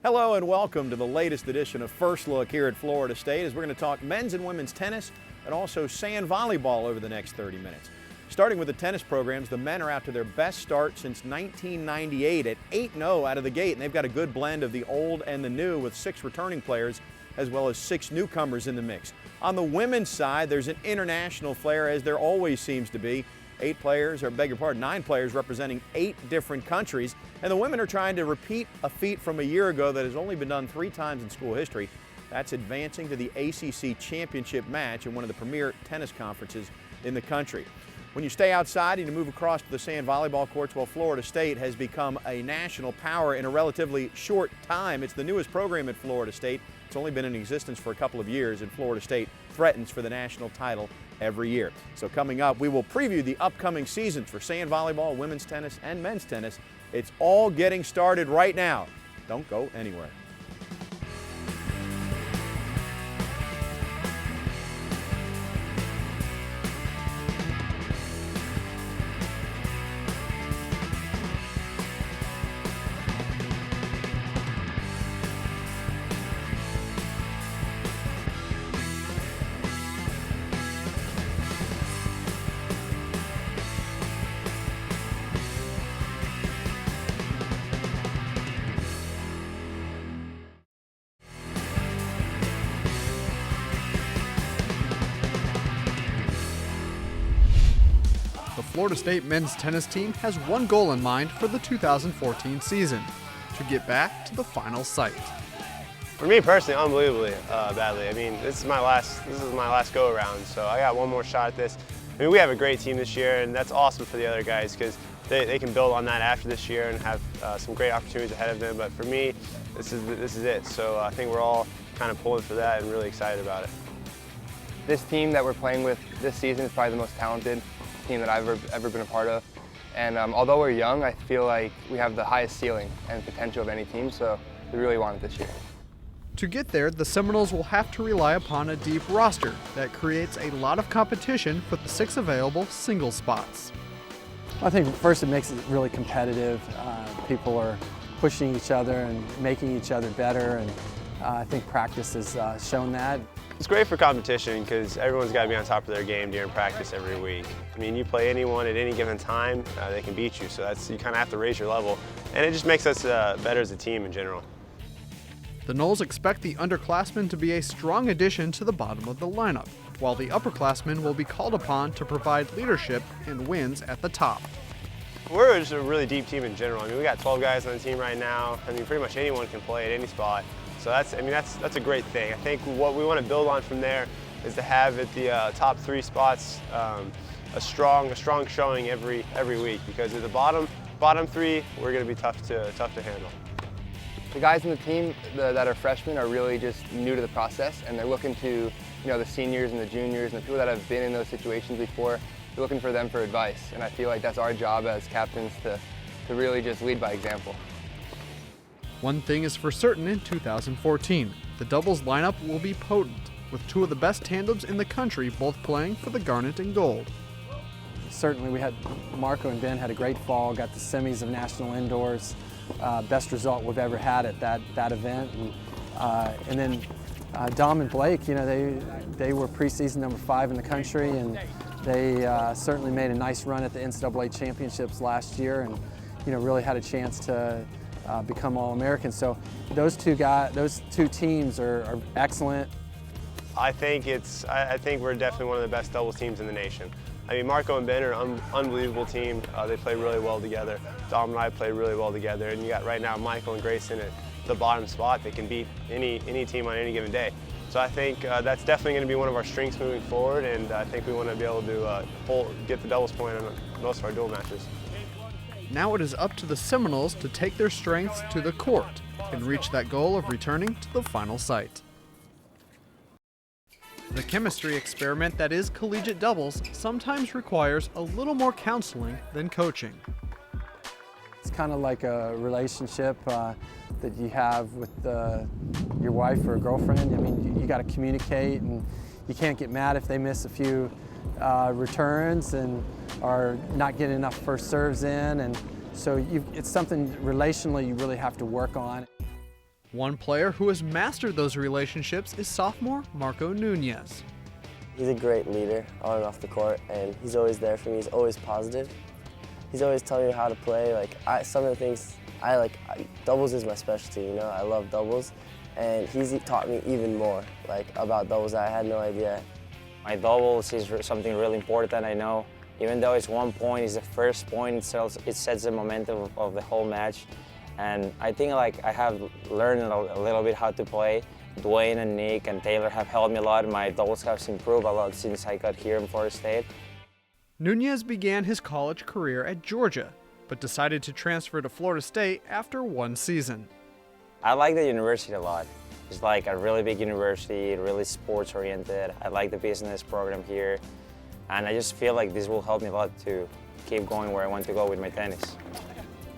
Hello and welcome to the latest edition of First Look here at Florida State, as we're going to talk men's and women's tennis and also sand volleyball over the next 30 minutes. Starting with the tennis programs, the men are out to their best start since 1998 at 8-0 out of the gate, and they've got a good blend of the old and the new with 6 returning players as well as 6 newcomers in the mix. On the women's side, there's an international flair, as there always seems to be. 9 players representing 8 different countries. And the women are trying to repeat a feat from a year ago that has only been done 3 times in school history. That's advancing to the ACC championship match in one of the premier tennis conferences in the country. When you stay outside and you move across to the sand volleyball courts, well, Florida State has become a national power in a relatively short time. It's the newest program at Florida State. It's only been in existence for a couple of years, and Florida State threatens for the national title every year. So coming up, we will preview the upcoming seasons for sand volleyball, women's tennis, and men's tennis. It's all getting started right now. Don't go anywhere. The Florida State men's tennis team has one goal in mind for the 2014 season: to get back to the final site. For me personally, unbelievably badly. I mean, this is my last go around, so I got one more shot at this. I mean, we have a great team this year, and that's awesome for the other guys because they can build on that after this year and have some great opportunities ahead of them. But for me, this is it. So I think we're all kind of pulling for that and really excited about it. This team that we're playing with this season is probably the most talented team that I've ever been a part of. And although we're young, I feel like we have the highest ceiling and potential of any team, so we really want it this year. To get there, the Seminoles will have to rely upon a deep roster that creates a lot of competition for the 6 available single spots. I think first it makes it really competitive. People are pushing each other and making each other better, and I think practice has shown that. It's great for competition because everyone's got to be on top of their game during practice every week. I mean, you play anyone at any given time, they can beat you, so you kind of have to raise your level, and it just makes us better as a team in general. The Noles expect the underclassmen to be a strong addition to the bottom of the lineup, while the upperclassmen will be called upon to provide leadership and wins at the top. We're just a really deep team in general. I mean, we got 12 guys on the team right now. I mean, pretty much anyone can play at any spot. So that's a great thing. I think what we want to build on from there is to have at the top 3 spots a strong showing every week, because at the bottom 3 we're going to be tough to handle. The guys in the team that are freshmen are really just new to the process, and they're looking to the seniors and the juniors and the people that have been in those situations before. They're looking for them for advice, and I feel like that's our job as captains to really just lead by example. One thing is for certain in 2014, the doubles lineup will be potent, with 2 of the best tandems in the country both playing for the garnet and gold. Certainly we had Marco and Ben had a great fall, got the semis of national indoors, best result we've ever had at that event. And then Dom and Blake, they were preseason number 5 in the country, and they certainly made a nice run at the NCAA championships last year, and really had a chance to become All-Americans. So those two teams are excellent. I think we're definitely one of the best doubles teams in the nation. I mean, Marco and Ben are an unbelievable team. They play really well together. Dom and I play really well together. And you got right now Michael and Grayson at the bottom spot. They can beat any team on any given day. So I think that's definitely going to be one of our strengths moving forward, and I think we want to be able to get the doubles point on most of our dual matches. Now it is up to the Seminoles to take their strengths to the court and reach that goal of returning to the final site. The chemistry experiment that is collegiate doubles sometimes requires a little more counseling than coaching. It's kind of like a relationship that you have with your wife or girlfriend. I mean, you got to communicate, and you can't get mad if they miss a few returns and are not getting enough first serves in, and so it's something relationally you really have to work on. One player who has mastered those relationships is sophomore Marco Nunez. He's a great leader on and off the court, and he's always there for me. He's always positive. He's always telling me how to play. Some of the things I like, doubles is my specialty, you know. I love doubles, and he's taught me even more about doubles. I had no idea. My doubles is something really important, I know. Even though it's 1 point, it's the first point, it sets the momentum of the whole match. And I think I have learned a little bit how to play. Dwayne and Nick and Taylor have helped me a lot. My doubles have improved a lot since I got here in Florida State. Nunez began his college career at Georgia, but decided to transfer to Florida State after 1 season. I like the university a lot. It's like a really big university, really sports-oriented. I like the business program here, and I just feel like this will help me a lot to keep going where I want to go with my tennis.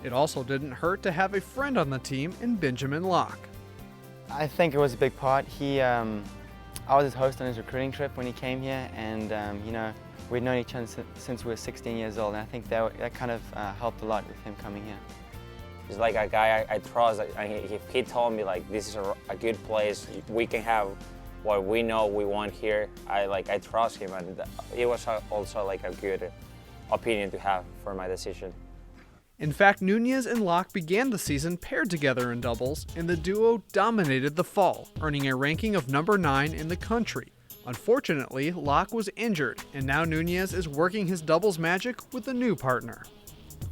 It also didn't hurt to have a friend on the team in Benjamin Locke. I think it was a big part. I was his host on his recruiting trip when he came here, and you know, we'd known each other since we were 16 years old, and I think that kind of helped a lot with him coming here. He's like a guy I trust. He told me this is a good place. We can have what we know we want here. I trust him, and it was also a good opinion to have for my decision. In fact, Nunez and Locke began the season paired together in doubles, and the duo dominated the fall, earning a ranking of number 9 in the country. Unfortunately, Locke was injured, and now Nunez is working his doubles magic with a new partner.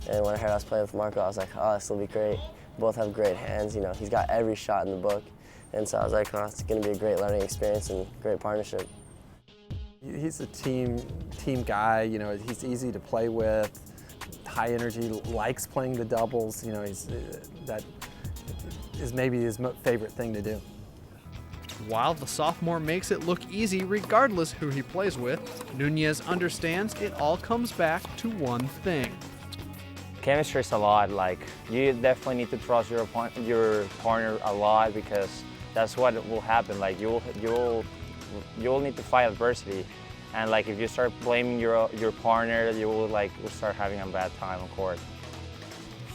And when I heard I was playing with Marco, I was like, oh, this will be great. Both have great hands, you know, he's got every shot in the book. And so I was like, oh, it's going to be a great learning experience and great partnership. He's a team guy, you know, he's easy to play with, high energy, likes playing the doubles, you know, that is maybe his favorite thing to do. While the sophomore makes it look easy regardless who he plays with, Nunez understands it all comes back to one thing. Chemistry is a lot. You definitely need to trust your partner a lot, because that's what will happen. You'll need to fight adversity, and if you start blaming your partner, you will start having a bad time on court.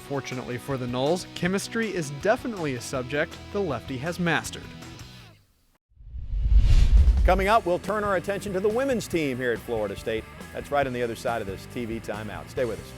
Fortunately for the Noles, chemistry is definitely a subject the lefty has mastered. Coming up, we'll turn our attention to the women's team here at Florida State. That's right on the other side of this TV timeout. Stay with us.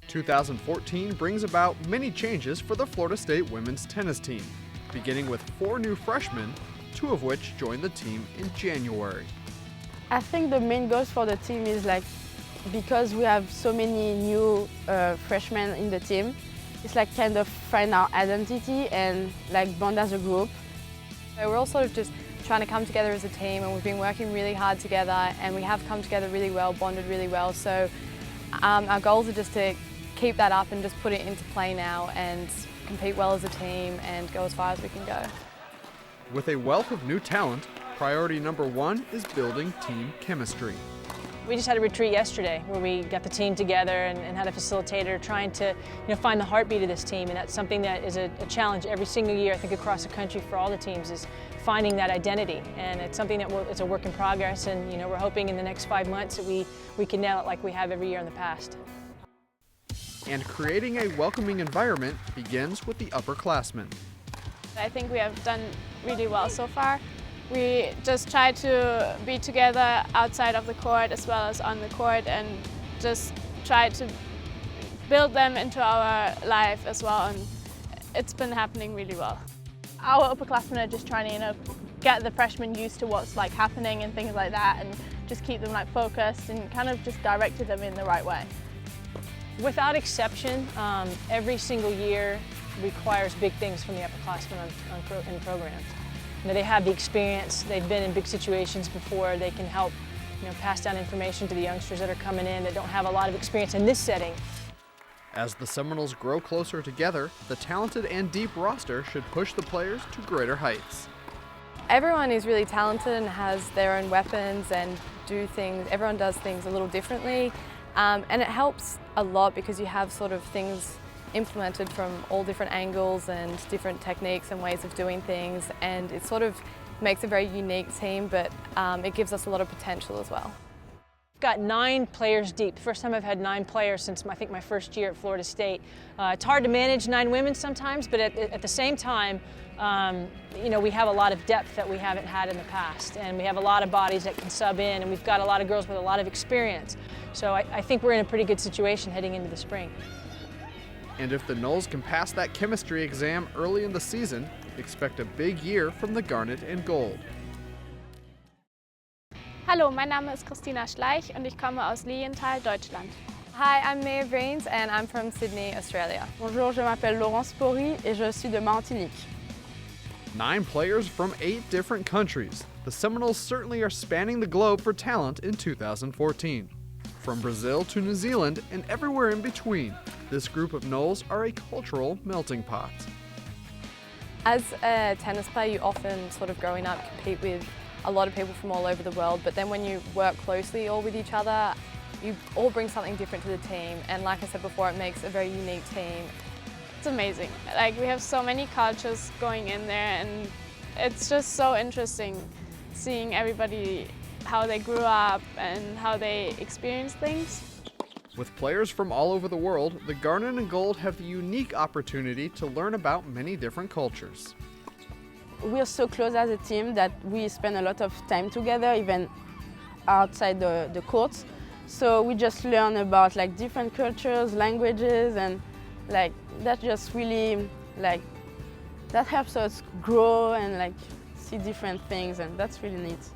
"2014 brings about many changes for the Florida State women's tennis team, beginning with 4 new freshmen, 2 of which joined the team in January. I think the main goals for the team is because we have so many new freshmen in the team, it's kind of find our identity and bond as a group. We're all sort of just trying to come together as a team, and we've been working really hard together, and we have come together really well, bonded really well. So our goals are just to keep that up and just put it into play now and compete well as a team and go as far as we can go. With a wealth of new talent, priority number 1 is building team chemistry. We just had a retreat yesterday where we got the team together and had a facilitator trying to find the heartbeat of this team, and that's something that is a challenge every single year, I think, across the country for all the teams, is finding that identity. And it's something that it's a work in progress, and we're hoping in the next 5 months that we can nail it like we have every year in the past. And creating a welcoming environment begins with the upperclassmen. I think we have done really well so far. We just try to be together outside of the court as well as on the court, and just try to build them into our life as well, and it's been happening really well. Our upperclassmen are just trying to get the freshmen used to what's happening and things like that, and just keep them focused and kind of just directed them in the right way. Without exception, every single year requires big things from the upperclassmen in programs. They have the experience, they've been in big situations before, they can help pass down information to the youngsters that are coming in that don't have a lot of experience in this setting. As the Seminoles grow closer together, the talented and deep roster should push the players to greater heights. Everyone is really talented and has their own weapons and everyone does things a little differently, and it helps a lot because you have sort of things implemented from all different angles and different techniques and ways of doing things, and it sort of makes a very unique team, but it gives us a lot of potential as well. Got 9 players deep. First time I've had 9 players since I think my first year at Florida State. It's hard to manage 9 women sometimes, but at the same time, you know, we have a lot of depth that we haven't had in the past, and we have a lot of bodies that can sub in, and we've got a lot of girls with a lot of experience. So I think we're in a pretty good situation heading into the spring. And if the Noles can pass that chemistry exam early in the season, expect a big year from the Garnet and Gold. Hallo, mein Name ist Christina Schleich und ich komme aus Lilienthal, Deutschland. Hi, I'm Maya Brains and I'm from Sydney, Australia. Bonjour, je m'appelle Laurence Pori et je suis de Martinique. 9 players from 8 different countries. The Seminoles certainly are spanning the globe for talent in 2014. From Brazil to New Zealand and everywhere in between, this group of Noles are a cultural melting pot. As a tennis player, you often sort of growing up compete with a lot of people from all over the world, but then when you work closely all with each other, you all bring something different to the team, and like I said before, it makes a very unique team. It's amazing. Like, we have so many cultures going in there, and it's just so interesting seeing everybody, how they grew up and how they experience things. With players from all over the world, the Garnet and Gold have the unique opportunity to learn about many different cultures. We are so close as a team that we spend a lot of time together, even outside the courts. So we just learn about like different cultures, languages, and like that just really like that helps us grow and like see different things, and that's really neat.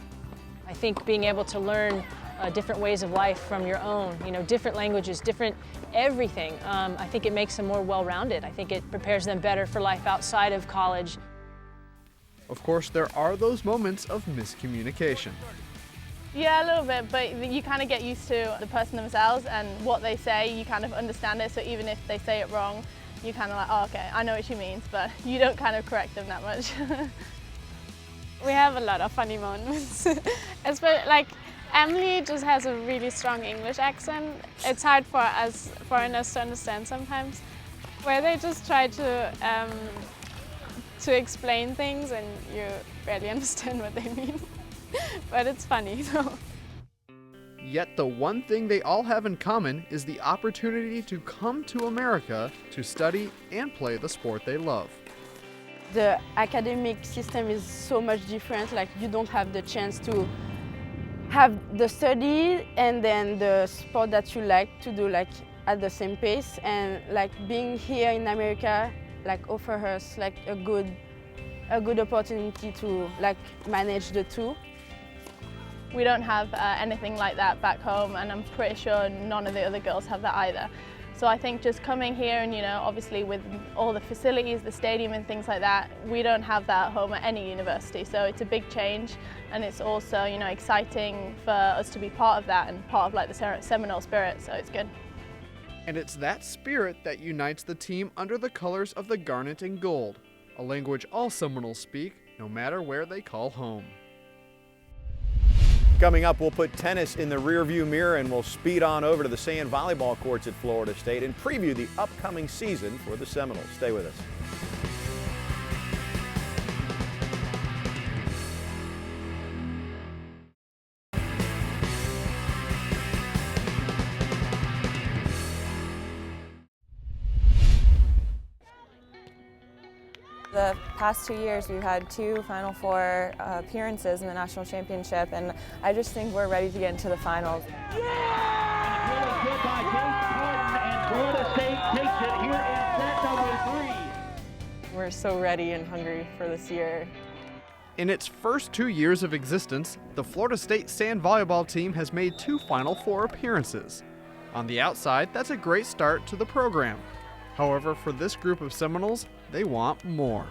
I think being able to learn different ways of life from your own, you know, different languages, different everything, I think it makes them more well-rounded. I think it prepares them better for life outside of college. Of course, there are those moments of miscommunication. Yeah, a little bit, but you kind of get used to the person themselves and what they say, you kind of understand it, so even if they say it wrong, you kind of like, oh, okay, I know what she means, but you don't kind of correct them that much. We have a lot of funny moments. Especially, like, Emily just has a really strong English accent. It's hard for us foreigners to understand sometimes, where they just try to explain things and you barely understand what they mean. But it's funny, so. Yet the one thing they all have in common is the opportunity to come to America to study and play the sport they love. The academic system is so much different, like you don't have the chance to have the study and then the sport that you like to do like at the same pace, and like being here in America like offer us like a good opportunity to like manage the two. We don't have anything like that back home, and I'm pretty sure none of the other girls have that either. So I think just coming here and, you know, obviously with all the facilities, the stadium and things like that, we don't have that at home at any university. So it's a big change, and it's also, you know, exciting for us to be part of that and part of like the Seminole spirit, so it's good. And it's that spirit that unites the team under the colors of the Garnet and Gold, a language all Seminoles speak, no matter where they call home. Coming up, we'll put tennis in the rearview mirror and we'll speed on over to the sand volleyball courts at Florida State and preview the upcoming season for the Seminoles. Stay with us. The past 2 years we've had 2 Final Four appearances in the national championship, and I just think we're ready to get into the finals. We're so ready and hungry for this year. In its first 2 years of existence, the Florida State sand volleyball team has made 2 Final Four appearances. On the outside, that's a great start to the program. However, for this group of Seminoles, they want more.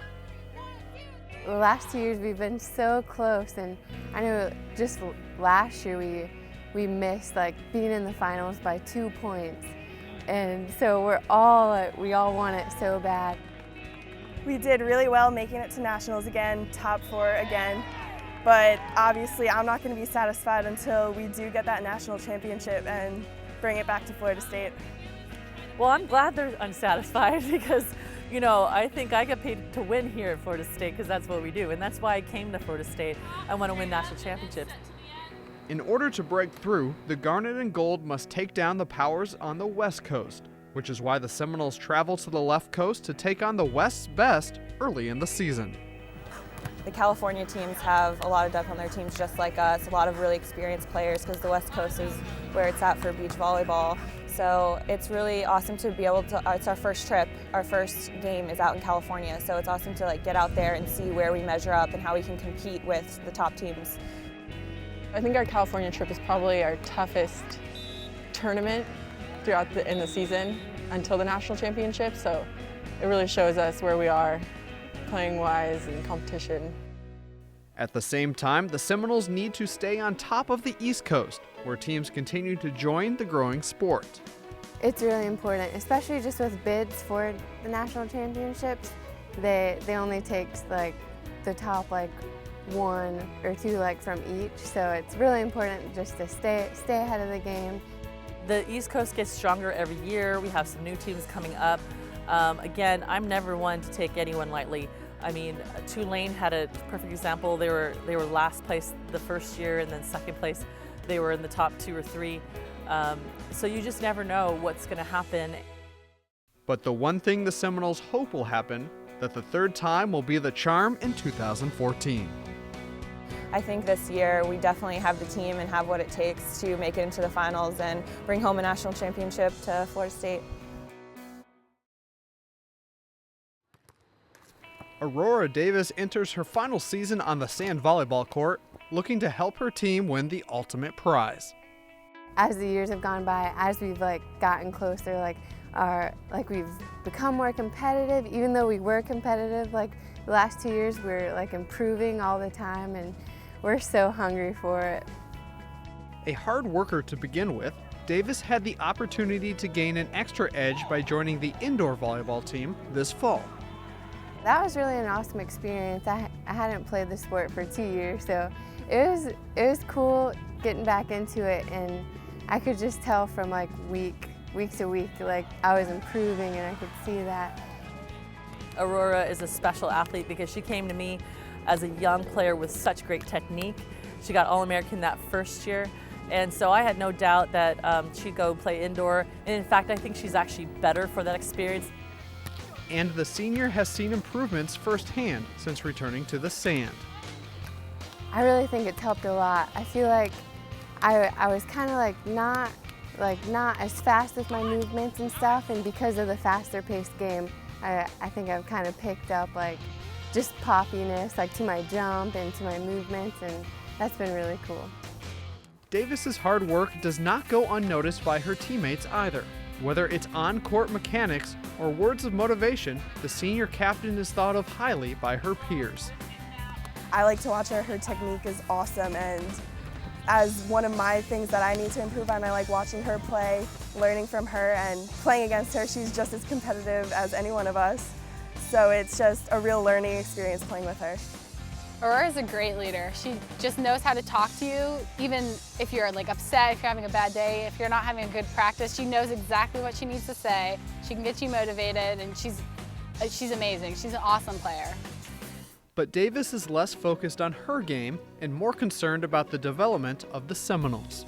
The last 2 years we've been so close, and I know just last year we missed like being in the finals by 2 points, and so we all want it so bad. We did really well making it to nationals again, top 4 again, but obviously I'm not going to be satisfied until we do get that national championship and bring it back to Florida State. Well, I'm glad they're unsatisfied because you know, I think I get paid to win here at Florida State because that's what we do. And that's why I came to Florida State. I want to win national championships. In order to break through, the Garnet and Gold must take down the powers on the West Coast, which is why the Seminoles travel to the left coast to take on the West's best early in the season. The California teams have a lot of depth on their teams just like us, a lot of really experienced players because the West Coast is where it's at for beach volleyball. So it's really awesome to be able to, it's our first trip, our first game is out in California, so it's awesome to like get out there and see where we measure up and how we can compete with the top teams. I think our California trip is probably our toughest tournament throughout in the season until the national championship, so it really shows us where we are playing-wise and competition. At the same time, the Seminoles need to stay on top of the East Coast, where teams continue to join the growing sport. It's really important, especially just with bids for the national championships. They only take like the top like 1 or 2 like from each, so it's really important just to stay ahead of the game. The East Coast gets stronger every year. We have some new teams coming up. Again, I'm never one to take anyone lightly. I mean, Layne had a perfect example. They were last place the first year, and then second place they were in the top 2 or 3. So you just never know what's going to happen. But the one thing the Seminoles hope will happen, that the third time will be the charm in 2014. I think this year we definitely have the team and have what it takes to make it into the finals and bring home a national championship to Florida State. Aurora Davis enters her final season on the sand volleyball court, looking to help her team win the ultimate prize. As the years have gone by, as we've like gotten closer, we've become more competitive. Even though we were competitive, like the last 2 years, we're like improving all the time, and we're so hungry for it. A hard worker to begin with, Davis had the opportunity to gain an extra edge by joining the indoor volleyball team this fall. That was really an awesome experience. I hadn't played the sport for 2 years, so it was cool getting back into it, and I could just tell from like week to week, like I was improving, and I could see that. Aurora is a special athlete because she came to me as a young player with such great technique. She got All-American that first year, and so I had no doubt that she'd go play indoor, and in fact I think she's actually better for that experience. And the senior has seen improvements firsthand since returning to the sand. I really think it's helped a lot. I feel like I was kind of not as fast with my movements and stuff, and because of the faster paced game, I think I've kind of picked up like just poppiness like to my jump and to my movements, and that's been really cool. Davis's hard work does not go unnoticed by her teammates either. Whether it's on-court mechanics or words of motivation, the senior captain is thought of highly by her peers. I like to watch her. Her technique is awesome, and as one of my things that I need to improve on, I like watching her play, learning from her, and playing against her. She's just as competitive as any one of us, so it's just a real learning experience playing with her. Aurora's a great leader. She just knows how to talk to you, even if you're like upset, if you're having a bad day, if you're not having a good practice. She knows exactly what she needs to say. She can get you motivated, and she's amazing. She's an awesome player. But Davis is less focused on her game and more concerned about the development of the Seminoles.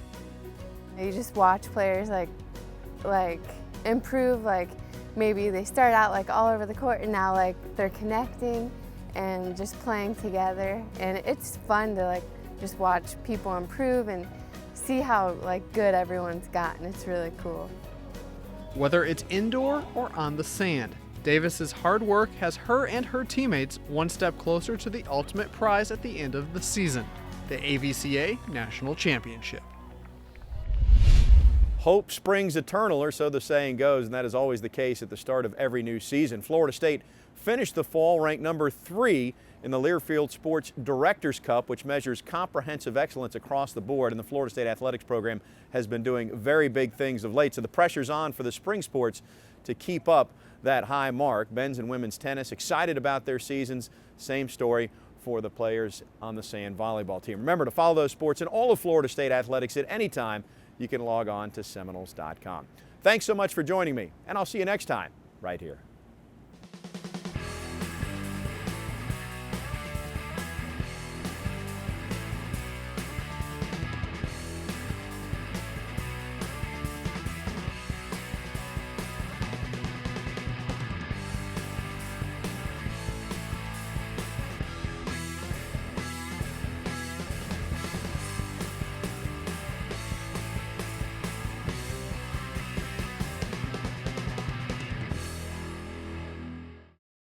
You just watch players like improve, like maybe they start out like all over the court, and now like they're connecting and just playing together, and it's fun to like just watch people improve and see how like good everyone's gotten. It's really cool. Whether it's indoor or on the sand, Davis's hard work has her and her teammates one step closer to the ultimate prize at the end of the season, the AVCA National Championship. Hope springs eternal, or so the saying goes, and that is always the case at the start of every new season. Florida State finished the fall ranked number 3 in the Learfield Sports Directors Cup, which measures comprehensive excellence across the board, and the Florida State athletics program has been doing very big things of late. So the pressure's on for the spring sports to keep up that high mark. Men's and women's tennis excited about their seasons. Same story for the players on the sand volleyball team. Remember to follow those sports and all of Florida State athletics at any time. You can log on to Seminoles.com. Thanks so much for joining me, and I'll see you next time right here.